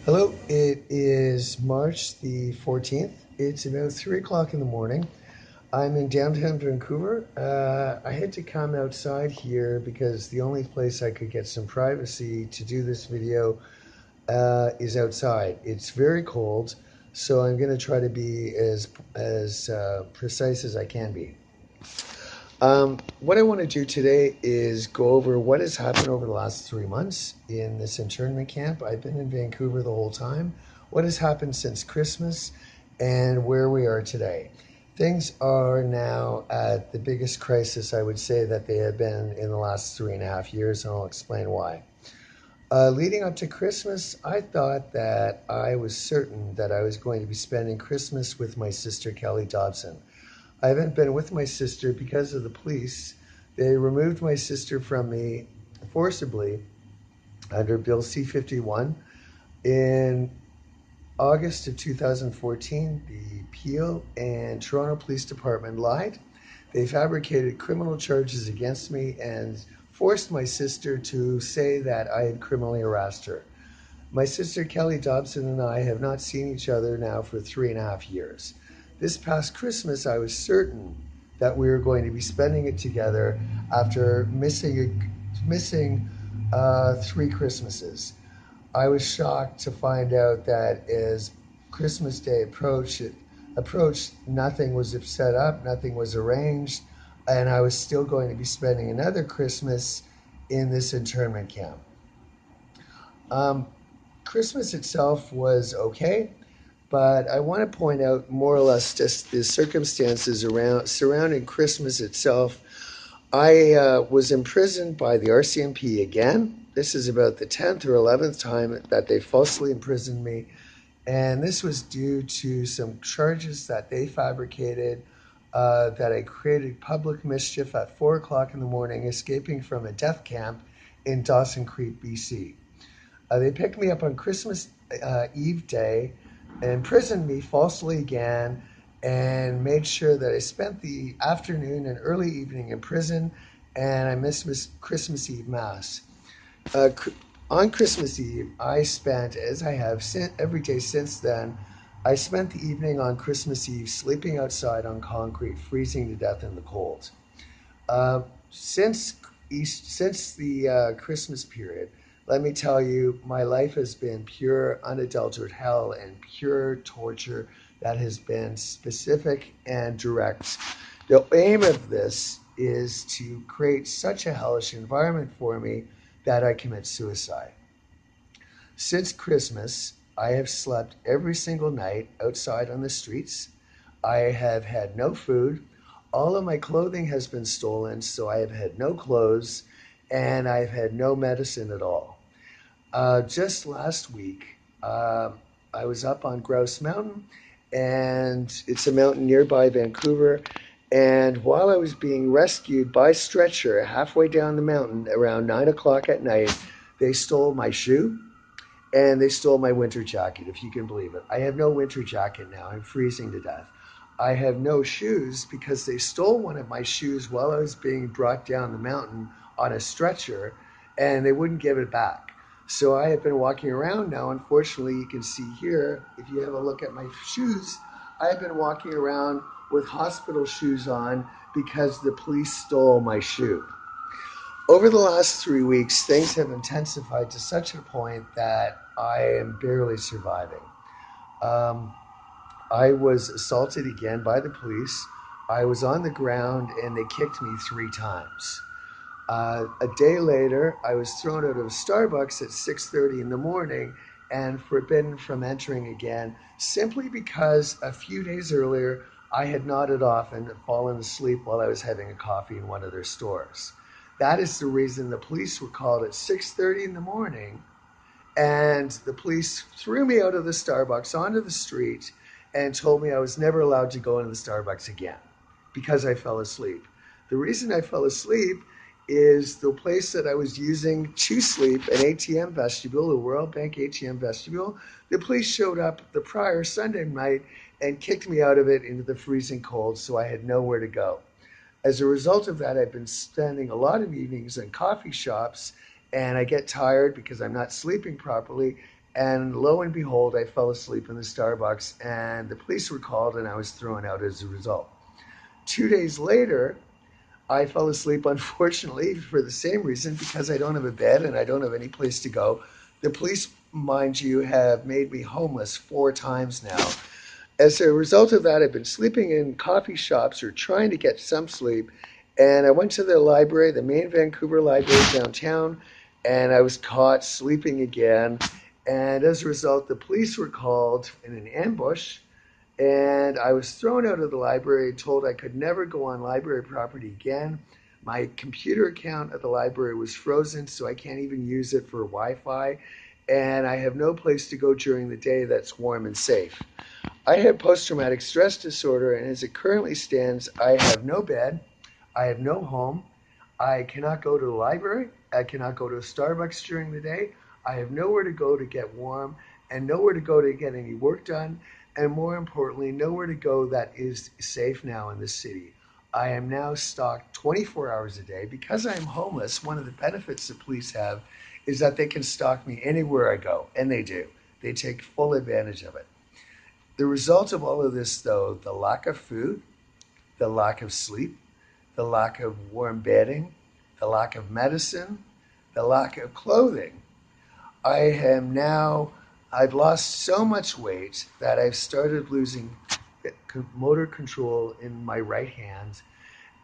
Hello, it is March the 14th. It's about 3 o'clock in the morning. I'm in downtown Vancouver. I had to come outside here because the only place I could get some privacy to do this video is outside. It's very cold, so I'm going to try to be as precise as I can be. What I want to do today is go over what has happened over the last 3 months in this internment camp. I've been in Vancouver the whole time. What has happened since Christmas and where we are today. Things are now at the biggest crisis I would say that they have been in the last 3.5 years, and I'll explain why. Leading up to Christmas, I thought that I was certain that I was going to be spending Christmas with my sister Kelly Dobson. I haven't been with my sister because of the police. They removed my sister from me forcibly under Bill C-51 in August of 2014. The Peel and Toronto Police Department lied. They fabricated criminal charges against me and forced my sister to say that I had criminally harassed her. My sister Kelly Dobson and I have not seen each other now for 3.5 years. This past Christmas, I was certain that we were going to be spending it together after missing 3 Christmases. I was shocked to find out that as Christmas Day approached, nothing was set up, nothing was arranged, and I was still going to be spending another Christmas in this internment camp. Um, Christmas itself was okay, but I want to point out more or less just the circumstances around surrounding Christmas itself. I was imprisoned by the RCMP again. This is about the 10th or 11th time that they falsely imprisoned me, and this was due to some charges that they fabricated, that I created public mischief at 4 o'clock in the morning, escaping from a death camp in Dawson Creek, BC. They picked me up on Christmas Eve day, imprisoned me falsely again, and made sure that I spent the afternoon and early evening in prison, and I missed Christmas Eve Mass. Uh, on Christmas Eve, I spent, as I have every day since then, I spent the evening on Christmas Eve sleeping outside on concrete, freezing to death in the cold. Uh, since the Christmas period, let me tell you, my life has been pure, unadulterated hell and pure torture that has been specific and direct. The aim of this is to create such a hellish environment for me that I commit suicide. Since Christmas, I have slept every single night outside on the streets. I have had no food. All of my clothing has been stolen, so I have had no clothes, and I've had no medicine at all. Just last week, I was up on Grouse Mountain, and it's a mountain nearby Vancouver. And while I was being rescued by stretcher halfway down the mountain around 9 o'clock at night, they stole my shoe and they stole my winter jacket, if you can believe it. I have no winter jacket now. I'm freezing to death. I have no shoes because they stole one of my shoes while I was being brought down the mountain on a stretcher, and they wouldn't give it back. So I have been walking around now. Unfortunately, you can see here, if you have a look at my shoes, I've been walking around with hospital shoes on because the police stole my shoe. Over the last 3 weeks, things have intensified to such a point that I am barely surviving. Um, I was assaulted again by the police. I was on the ground and they kicked me 3 times. A day later, I was thrown out of Starbucks at 6:30 in the morning and forbidden from entering again simply because a few days earlier I had nodded off and fallen asleep while I was having a coffee in one of their stores. That is the reason the police were called at 6:30 in the morning, and the police threw me out of the Starbucks onto the street and told me I was never allowed to go into the Starbucks again because I fell asleep. The reason I fell asleep is the place that I was using to sleep, an ATM vestibule, a Royal Bank ATM vestibule. The police showed up the prior Sunday night and kicked me out of it into the freezing cold, so I had nowhere to go. As a result of that, I've been spending a lot of evenings in coffee shops, and I get tired because I'm not sleeping properly, And lo and behold, I fell asleep in the Starbucks, and the police were called, and I was thrown out as a result. 2 days later, I fell asleep, unfortunately, for the same reason, because I don't have a bed and I don't have any place to go. The police, mind you, have made me homeless 4 times now. As a result of that, I've been sleeping in coffee shops or trying to get some sleep. And I went to the library, the main Vancouver library downtown, and I was caught sleeping again. And as a result, the police were called in an ambush, and I was thrown out of the library, told I could never go on library property again. My computer account at the library was frozen, so I can't even use it for Wi-Fi, and I have no place to go during the day that's warm and safe. I have post-traumatic stress disorder, and as it currently stands, I have no bed, I have no home, I cannot go to the library, I cannot go to a Starbucks during the day, I have nowhere to go to get warm, and nowhere to go to get any work done, and more importantly, nowhere to go that is safe now in this city. I am now stalked 24 hours a day. Because I am homeless, one of the benefits the police have is that they can stalk me anywhere I go, and they do. They take full advantage of it. The result of all of this, though, the lack of food, the lack of sleep, the lack of warm bedding, the lack of medicine, the lack of clothing. I've lost so much weight that I've started losing motor control in my right hand.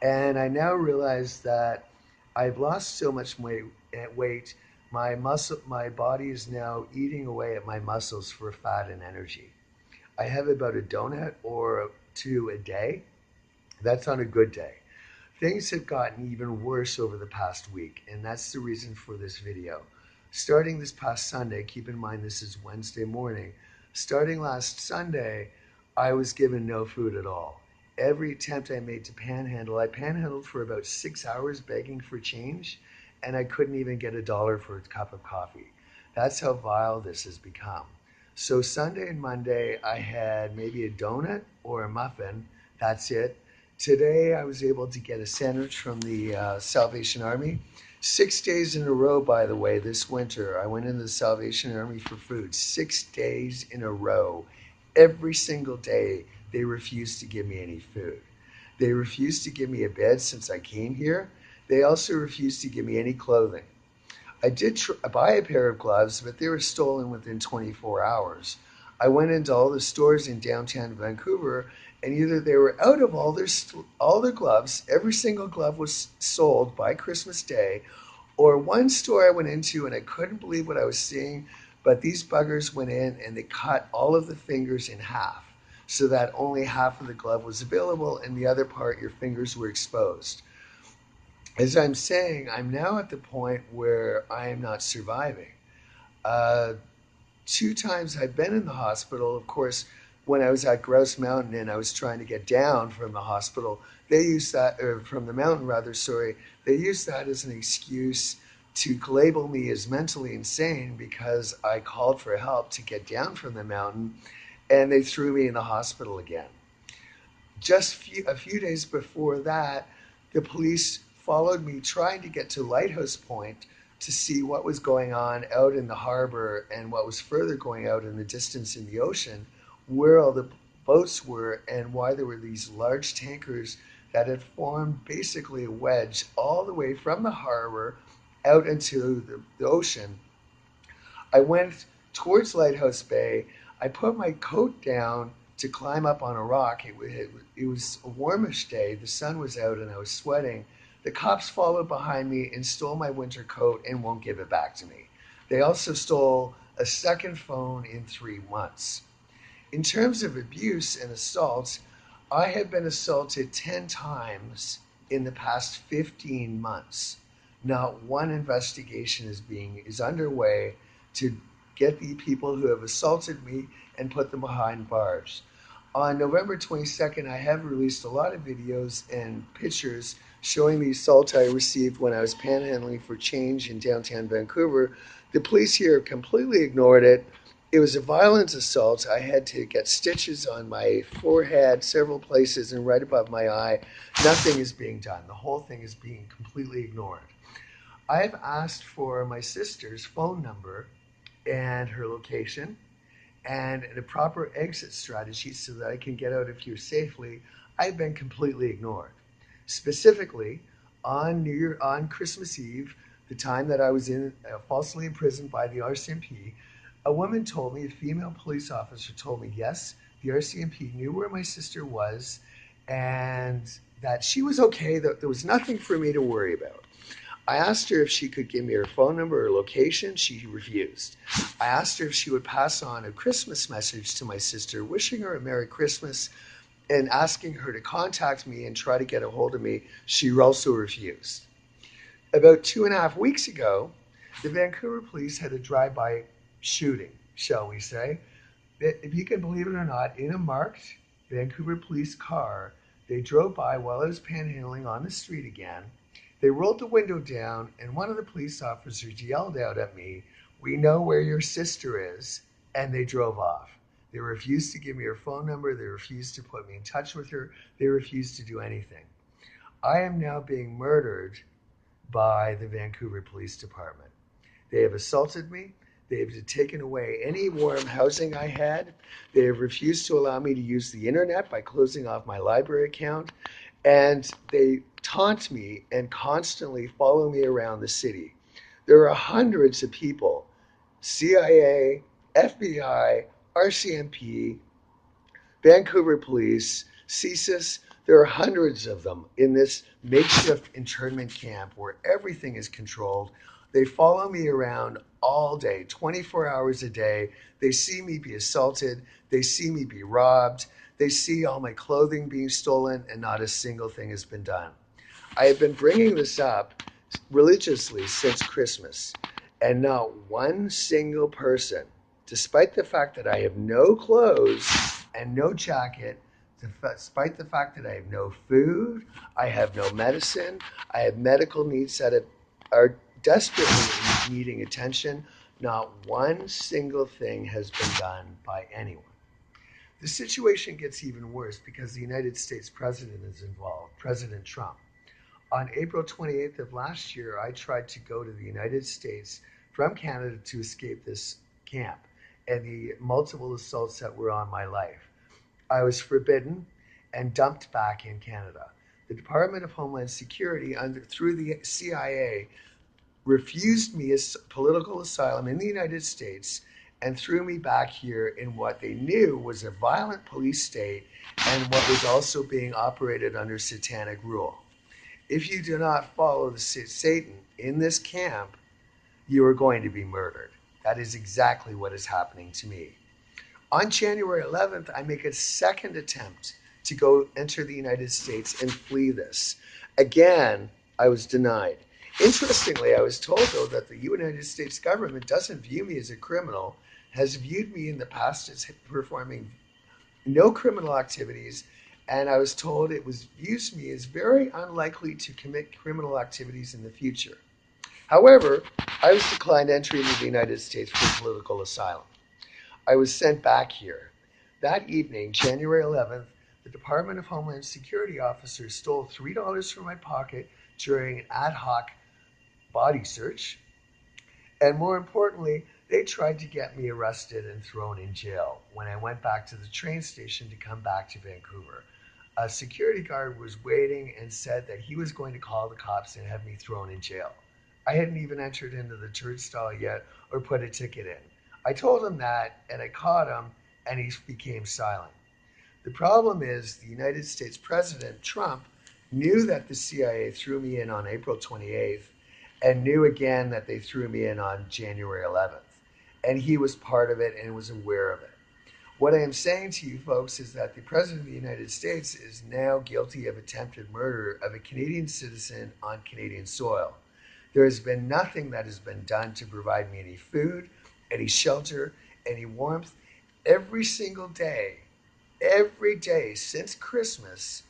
And I now realize that I've lost so much weight, my body is now eating away at my muscles for fat and energy. I have about a donut or two a day. That's on a good day. Things have gotten even worse over the past week, and that's the reason for this video. Starting this past Sunday, keep in mind this is Wednesday morning, starting last Sunday, I was given no food at all. Every attempt I made to panhandle, I panhandled for about 6 hours begging for change, and I couldn't even get $1 for a cup of coffee. That's how vile this has become. So Sunday and Monday, I had maybe a donut or a muffin. That's it. Today, I was able to get a sandwich from the Salvation Army. 6 days in a row, by the way, this winter, I went into the Salvation Army for food. 6 days in a row. Every single day, they refused to give me any food. They refused to give me a bed since I came here. They also refused to give me any clothing. I did buy a pair of gloves, but they were stolen within 24 hours. I went into all the stores in downtown Vancouver, and either they were out of all their gloves, every single glove was sold by Christmas Day, or one store I went into and I couldn't believe what I was seeing, but these buggers went in and they cut all of the fingers in half so that only half of the glove was available and the other part, your fingers were exposed. As I'm saying, I'm now at the point where I am not surviving. Uh, 2 times I've been in the hospital. Of course, when I was at Grouse Mountain and I was trying to get down from the hospital, they used that, or from the mountain rather, sorry, they used that as an excuse to label me as mentally insane because I called for help to get down from the mountain, and they threw me in the hospital again. A few days before that, the police followed me trying to get to Lighthouse Point to see what was going on out in the harbor and what was further going out in the distance in the ocean, where all the boats were and why there were these large tankers that had formed basically a wedge all the way from the harbor out into the ocean. I went towards Lighthouse Bay. I put my coat down to climb up on a rock. It was a warmish day. The sun was out and I was sweating. The cops followed behind me and stole my winter coat and won't give it back to me. They also stole a second phone in 3 months. In terms of abuse and assaults, I have been assaulted 10 times in the past 15 months. Not one investigation is underway to get the people who have assaulted me and put them behind bars. On November 22nd, I have released a lot of videos and pictures showing the assault I received when I was panhandling for change in downtown Vancouver. The police here completely ignored it. It was a violent assault. I had to get stitches on my forehead, several places, and right above my eye. Nothing is being done. The whole thing is being completely ignored. I've asked for my sister's phone number, and her location and a proper exit strategy so that I can get out of here safely, I've been completely ignored. Specifically, on Christmas Eve, the time that I was falsely imprisoned by the RCMP, a woman told me, a female police officer told me, yes, the RCMP knew where my sister was and that she was okay, that there was nothing for me to worry about. I asked her if she could give me her phone number or location. She refused. I asked her if she would pass on a Christmas message to my sister, wishing her a Merry Christmas and asking her to contact me and try to get a hold of me. She also refused. About 2.5 weeks ago, the Vancouver police had a drive-by shooting, shall we say. If you can believe it or not, in a marked Vancouver police car, they drove by while I was panhandling on the street again. They rolled the window down, and one of the police officers yelled out at me, "We know where your sister is," and they drove off. They refused to give me her phone number. They refused to put me in touch with her. They refused to do anything. I am now being murdered by the Vancouver Police Department. They have assaulted me. They have taken away any warm housing I had. They have refused to allow me to use the internet by closing off my library account. And they taunt me and constantly follow me around the city. There are hundreds of people, CIA, FBI, RCMP, Vancouver Police, CSIS. There are hundreds of them in this makeshift internment camp where everything is controlled. They follow me around all day, 24 hours a day. They see me be assaulted. They see me be robbed. They see all my clothing being stolen, and not a single thing has been done. I have been bringing this up religiously since Christmas, and not one single person, despite the fact that I have no clothes and no jacket, despite the fact that I have no food, I have no medicine, I have medical needs that are desperately needing attention, not one single thing has been done by anyone. The situation gets even worse because the United States president is involved, President Trump. On April 28th of last year, I tried to go to the United States from Canada to escape this camp and the multiple assaults that were on my life. I was forbidden and dumped back in Canada. The Department of Homeland Security, through the CIA, refused me political asylum in the United States and threw me back here in what they knew was a violent police state and what was also being operated under satanic rule. If you do not follow Satan in this camp, you are going to be murdered. That is exactly what is happening to me. On January 11th, I make a second attempt to go enter the United States and flee this. Again, I was denied. Interestingly, I was told, though, that the United States government doesn't view me as a criminal, has viewed me in the past as performing no criminal activities, and I was told it views me as very unlikely to commit criminal activities in the future. However, I was declined entry into the United States for political asylum. I was sent back here. That evening, January 11th, the Department of Homeland Security officers stole $3 from my pocket during an ad hoc body search. And more importantly, they tried to get me arrested and thrown in jail when I went back to the train station to come back to Vancouver. A security guard was waiting and said that he was going to call the cops and have me thrown in jail. I hadn't even entered into the turnstile yet or put a ticket in. I told him that, and I caught him, and he became silent. The problem is the United States President Trump knew that the CIA threw me in on April 28th and knew again that they threw me in on January 11th. And he was part of it and was aware of it. What I am saying to you folks is that the President of the United States is now guilty of attempted murder of a Canadian citizen on Canadian soil. There has been nothing that has been done to provide me any food, any shelter, any warmth. Every day since Christmas,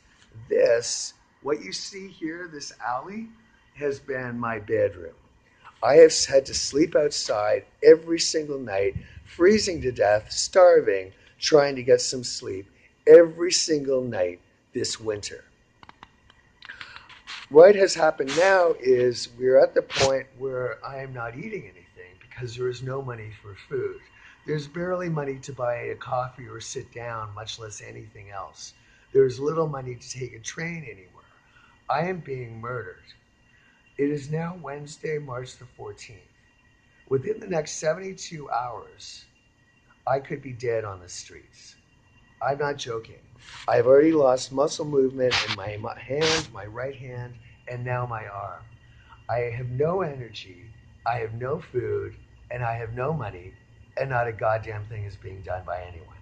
what you see here, this alley, has been my bedroom. I have had to sleep outside every single night, freezing to death, starving, trying to get some sleep every single night this winter. What has happened now is we're at the point where I am not eating anything because there is no money for food. There's barely money to buy a coffee or sit down, much less anything else. There's little money to take a train anywhere. I am being murdered. It is now Wednesday, March the 14th. Within the next 72 hours, I could be dead on the streets. I'm not joking. I've already lost muscle movement in my hand, my right hand, and now my arm. I have no energy, I have no food, and I have no money, and not a goddamn thing is being done by anyone.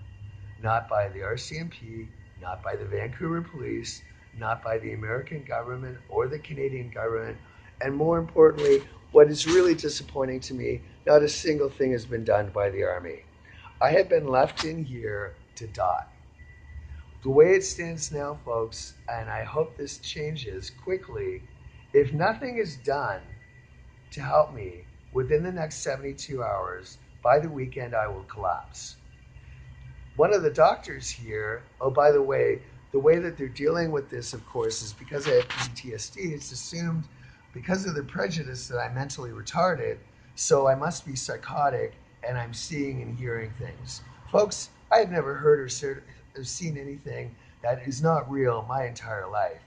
Not by the RCMP, not by the Vancouver police, not by the American government or the Canadian government, and more importantly, what is really disappointing to me, not a single thing has been done by the Army. I have been left in here to die. The way it stands now, folks, and I hope this changes quickly, if nothing is done to help me within the next 72 hours, by the weekend I will collapse. One of the doctors here, oh, by the way that they're dealing with this, of course, is because I have PTSD. It's assumed because of the prejudice that I'm mentally retarded, so I must be psychotic and I'm seeing and hearing things. Folks, I have never heard or seen anything that is not real my entire life.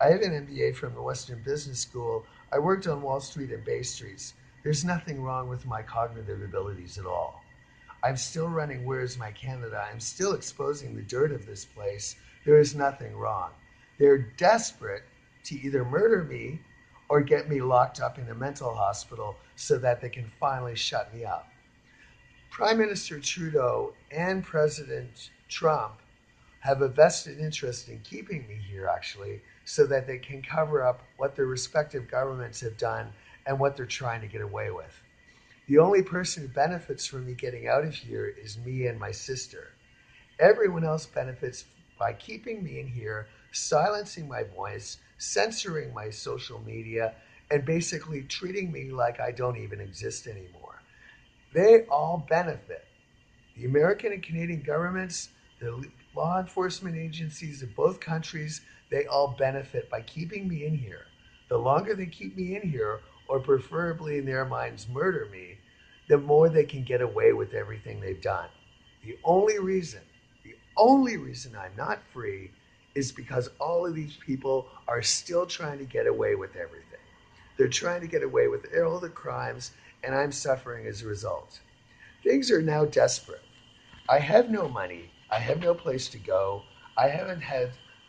I have an MBA from the Western Business School. I worked on Wall Street and Bay Streets. There's nothing wrong with my cognitive abilities at all. I'm still running Where's My Canada. I'm still exposing the dirt of this place. There is nothing wrong. They're desperate to either murder me or get me locked up in a mental hospital so that they can finally shut me up. Prime Minister Trudeau and President Trump have a vested interest in keeping me here, actually, so that they can cover up what their respective governments have done and what they're trying to get away with. The only person who benefits from me getting out of here is me and my sister. Everyone else benefits by keeping me in here, silencing my voice, censoring my social media, and basically treating me like I don't even exist anymore. They all benefit. The American and Canadian governments, the law enforcement agencies of both countries, they all benefit by keeping me in here. The longer they keep me in here, or preferably in their minds murder me, the more they can get away with everything they've done. The only reason I'm not free is because all of these people are still trying to get away with everything. They're trying to get away with all the crimes, and I'm suffering as a result. Things are now desperate. I have no money. I have no place to go. I haven't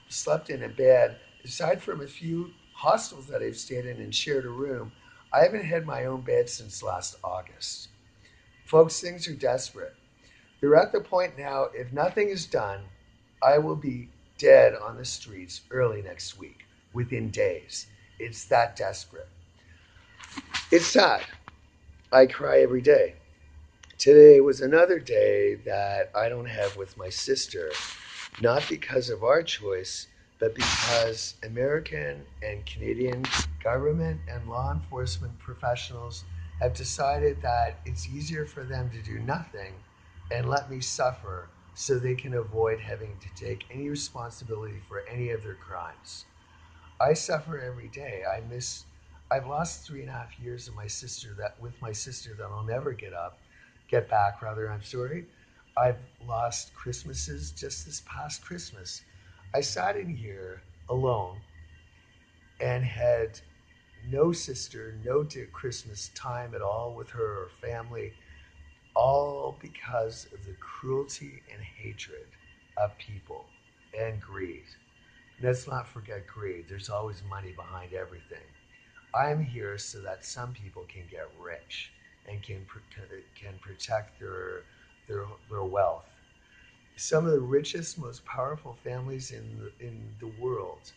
slept in a bed, aside from a few hostels that I've stayed in and shared a room. I haven't had my own bed since last August. Folks, things are desperate. They're at the point now, if nothing is done, I will be dead on the streets early next week, within days. It's that desperate. It's sad. I cry every day. Today was another day that I don't have with my sister, not because of our choice, but because American and Canadian government and law enforcement professionals have decided that it's easier for them to do nothing and let me suffer so they can avoid having to take any responsibility for any of their crimes. I suffer every day. I've lost 3.5 years of my sister that I'll never get back rather, I'm sorry. I've lost Christmases just this past Christmas. I sat in here alone and had no sister, no Christmas time at all with her or family, all because of the cruelty and hatred of people and greed. Let's not forget greed. There's always money behind everything. I'm here so that some people can get rich and can protect their wealth. Some of the richest, most powerful families in the world,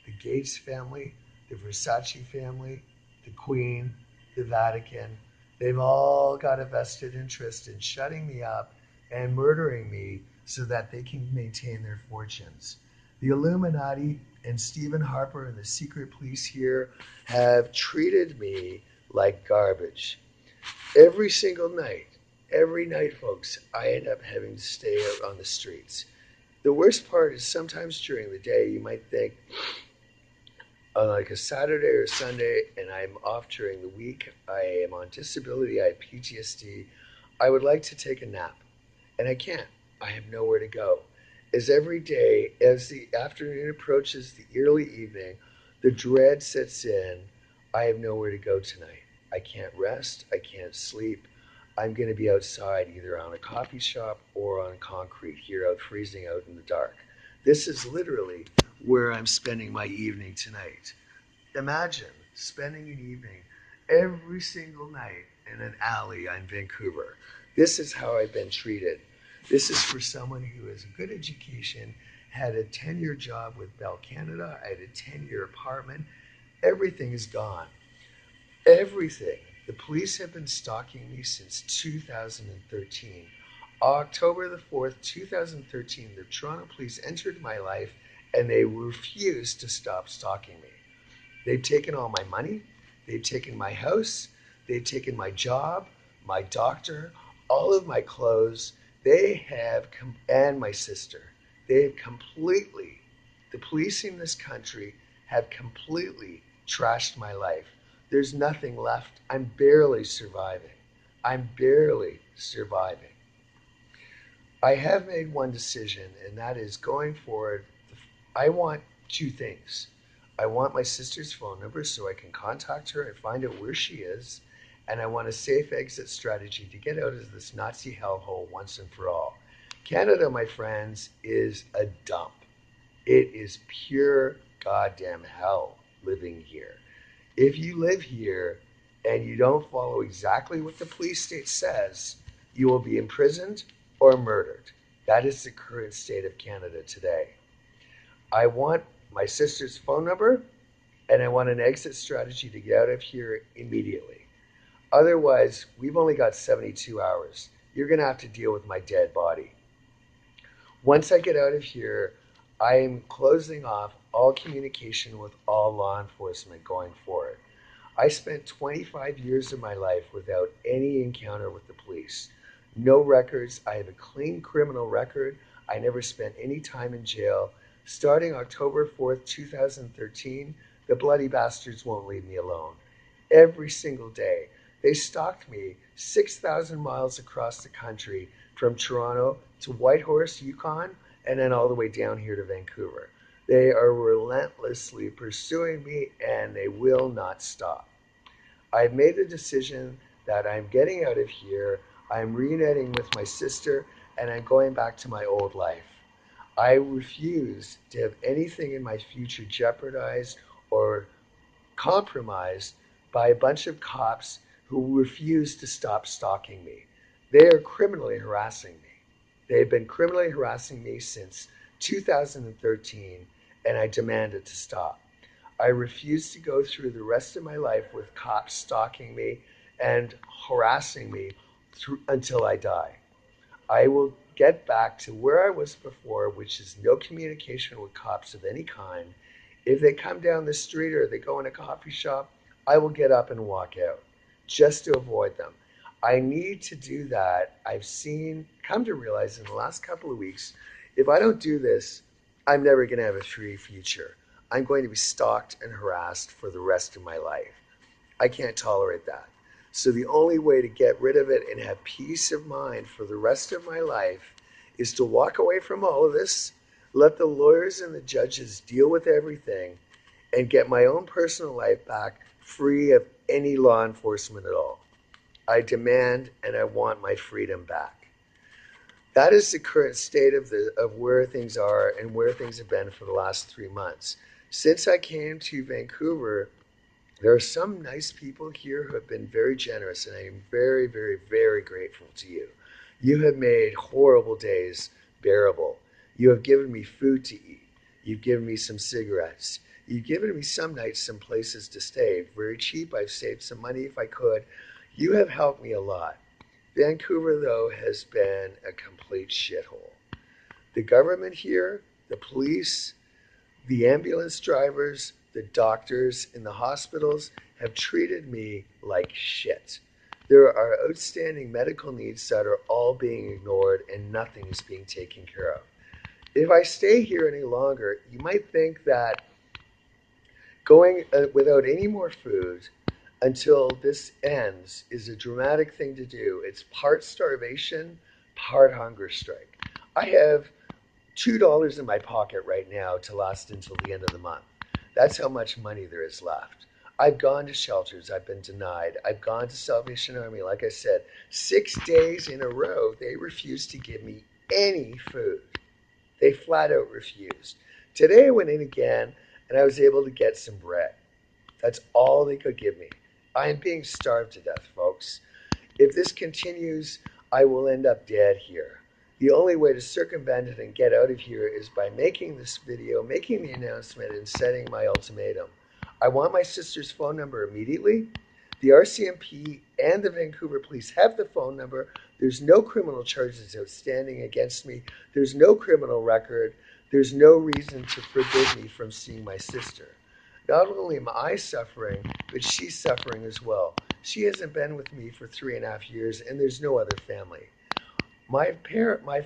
the Gates family, the Versace family, the Queen, the Vatican, they've all got a vested interest in shutting me up and murdering me so that they can maintain their fortunes. The Illuminati and Stephen Harper and the secret police here have treated me like garbage. Every night, folks, I end up having to stay out on the streets. The worst part is sometimes during the day you might think, on like a Saturday or Sunday and I'm off during the week, I am on disability, I have PTSD, I would like to take a nap. And I can't. I have nowhere to go. As every day, as the afternoon approaches the early evening, the dread sets in. I have nowhere to go tonight. I can't rest. I can't sleep. I'm going to be outside either on a coffee shop or on concrete here out freezing out in the dark. This is literally where I'm spending my evening tonight. Imagine spending an evening every single night in an alley in Vancouver. This is how I've been treated. This is for someone who has a good education, had a 10-year job with Bell Canada, I had a 10-year apartment. Everything is gone. Everything. The police have been stalking me since 2013. October the 4th, 2013, the Toronto police entered my life and they refused to stop stalking me. They've taken all my money. They've taken my house. They've taken my job, my doctor, all of my clothes. They have, and my sister. They have completely, the police in this country have completely trashed my life. There's nothing left. I'm barely surviving. I'm barely surviving. I have made one decision, and that is going forward. I want two things. I want my sister's phone number so I can contact her and find out where she is. And I want a safe exit strategy to get out of this Nazi hellhole once and for all. Canada, my friends, is a dump. It is pure goddamn hell living here. If you live here and you don't follow exactly what the police state says, you will be imprisoned or murdered. That is the current state of Canada today. I want my sister's phone number and I want an exit strategy to get out of here immediately. Otherwise, we've only got 72 hours. You're going to have to deal with my dead body. Once I get out of here, I am closing off all communication with all law enforcement going forward. I spent 25 years of my life without any encounter with the police. No records. I have a clean criminal record. I never spent any time in jail. Starting October 4th, 2013, the bloody bastards won't leave me alone. Every single day, they stalked me 6,000 miles across the country from Toronto to Whitehorse, Yukon, and then all the way down here to Vancouver. They are relentlessly pursuing me and they will not stop. I've made the decision that I'm getting out of here. I'm reuniting with my sister and I'm going back to my old life. I refuse to have anything in my future jeopardized or compromised by a bunch of cops who refuse to stop stalking me. They are criminally harassing me. They have been criminally harassing me since 2013, and I demand it to stop. I refuse to go through the rest of my life with cops stalking me and harassing me until I die. I will get back to where I was before, which is no communication with cops of any kind. If they come down the street or they go in a coffee shop, I will get up and walk out just to avoid them. I need to do that. Come to realize in the last couple of weeks, if I don't do this, I'm never going to have a free future. I'm going to be stalked and harassed for the rest of my life. I can't tolerate that. So the only way to get rid of it and have peace of mind for the rest of my life is to walk away from all of this, let the lawyers and the judges deal with everything, and get my own personal life back free of any law enforcement at all. I demand and I want my freedom back. That is the current state of where things are and where things have been for the last 3 months. Since I came to Vancouver, there are some nice people here who have been very generous, and I am very, very, very grateful to you. You have made horrible days bearable. You have given me food to eat. You've given me some cigarettes. You've given me some nights some places to stay. Very cheap. I've saved some money if I could. You have helped me a lot. Vancouver, though, has been a complete shithole. The government here, the police, the ambulance drivers, the doctors in the hospitals have treated me like shit. There are outstanding medical needs that are all being ignored and nothing is being taken care of. If I stay here any longer, you might think that Going without any more food until this ends is a dramatic thing to do. It's part starvation, part hunger strike. I have $2 in my pocket right now to last until the end of the month. That's how much money there is left. I've gone to shelters. I've been denied. I've gone to Salvation Army. Like I said, 6 days in a row, they refused to give me any food. They flat out refused. Today I went in again and I was able to get some bread. That's all they could give me. I am being starved to death, folks. If this continues, I will end up dead here. The only way to circumvent it and get out of here is by making this video, making the announcement, and setting my ultimatum. I want my sister's phone number immediately. The RCMP and the Vancouver police have the phone number. There's no criminal charges outstanding against me. There's no criminal record. There's no reason to forbid me from seeing my sister. Not only am I suffering, but she's suffering as well. She hasn't been with me for 3.5 years, and there's no other family. My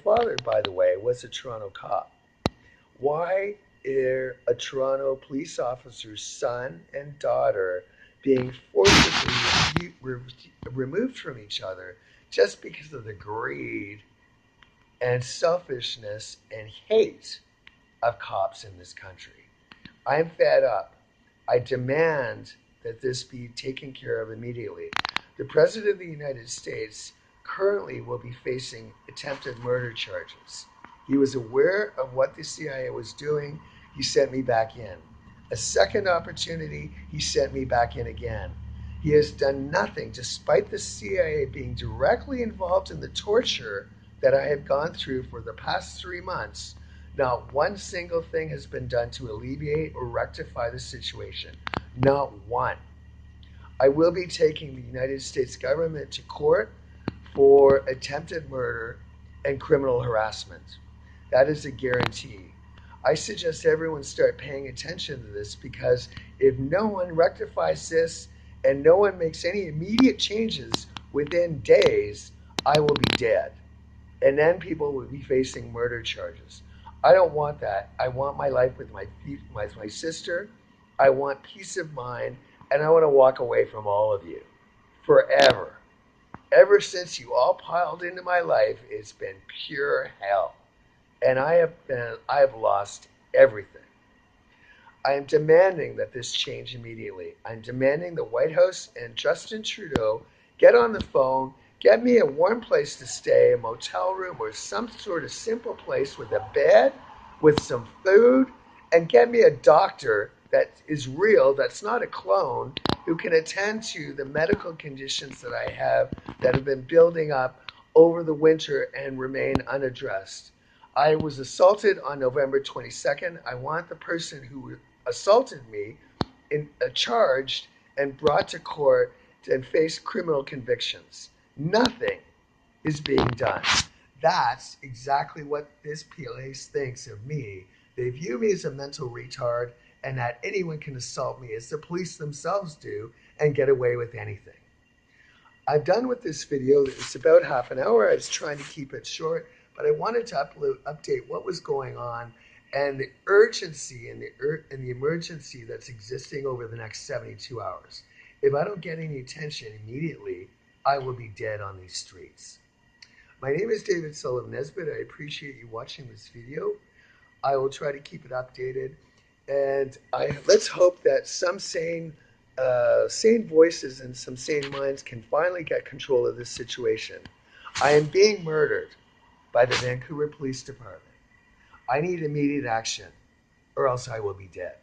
father, by the way, was a Toronto cop. Why are a Toronto police officer's son and daughter being forcibly removed from each other just because of the greed and selfishness and hate of cops in this country? I'm fed up. I demand that this be taken care of immediately. The President of the United States currently will be facing attempted murder charges. He was aware of what the CIA was doing. He sent me back in. A second opportunity, he sent me back in again. He has done nothing, despite the CIA being directly involved in the torture that I have gone through for the past 3 months. Not one single thing has been done to alleviate or rectify the situation. Not one. I will be taking the United States government to court for attempted murder and criminal harassment. That is a guarantee. I suggest everyone start paying attention to this, because if no one rectifies this and no one makes any immediate changes within days, I will be dead. And then people will be facing murder charges. I don't want that. I want my life with my sister. I want peace of mind, and I want to walk away from all of you forever. Ever since you all piled into my life, it's been pure hell, and I have lost everything. I am demanding that this change immediately. I'm demanding the White House and Justin Trudeau get on the phone, get me a warm place to stay, a motel room or some sort of simple place with a bed, with some food, and get me a doctor that is real, that's not a clone, who can attend to the medical conditions that I have that have been building up over the winter and remain unaddressed. I was assaulted on November 22nd. I want the person who assaulted me charged and brought to court and face criminal convictions. Nothing is being done. That's exactly what this place thinks of me. They view me as a mental retard, and that anyone can assault me, as the police themselves do, and get away with anything. I'm done with this video. It's about half an hour. I was trying to keep it short, but I wanted to update what was going on and the urgency and the emergency that's existing over the next 72 hours. If I don't get any attention immediately, I will be dead on these streets. My name is David Sullivan Nesbitt. I appreciate you watching this video. I will try to keep it updated, and let's hope that some sane voices and some sane minds can finally get control of this situation. I am being murdered by the Vancouver Police Department. I need immediate action, or else I will be dead.